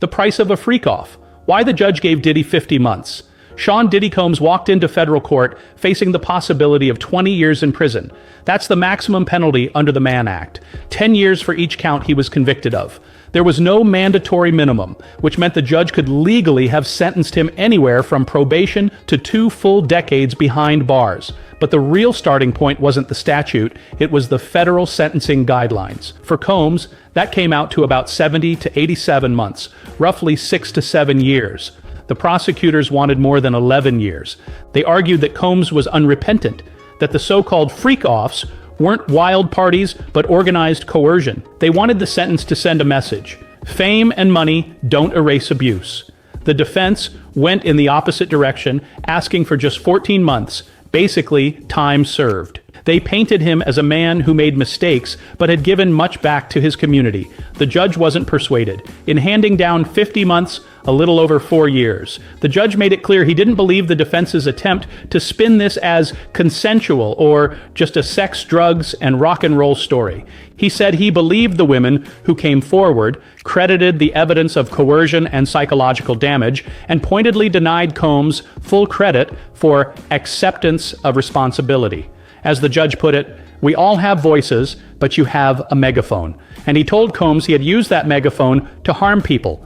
The price of a freak-off. Why the judge gave Diddy 50 months. Sean Diddy Combs walked into federal court facing the possibility of 20 years in prison. That's the maximum penalty under the Mann Act. 10 years for each count he was convicted of. There was no mandatory minimum, which meant the judge could legally have sentenced him anywhere from probation to 2 full decades behind bars. But the real starting point wasn't the statute, it was the federal sentencing guidelines. For Combs, that came out to about 70 to 87 months, roughly 6 to 7 years. The prosecutors wanted more than 11 years. They argued that Combs was unrepentant, that the so-called freak-offs weren't wild parties but organized coercion. They wanted the sentence to send a message. Fame and money don't erase abuse. The defense went in the opposite direction, asking for just 14 months, basically time served. They painted him as a man who made mistakes but had given much back to his community. The judge wasn't persuaded. In handing down 50 months, a little over 4 years, the judge made it clear he didn't believe the defense's attempt to spin this as consensual or just a sex, drugs, and rock and roll story. He said he believed the women who came forward, credited the evidence of coercion and psychological damage, and pointedly denied Combs full credit for acceptance of responsibility. As the judge put it, "We all have voices, but you have a megaphone." And he told Combs he had used that megaphone to harm people,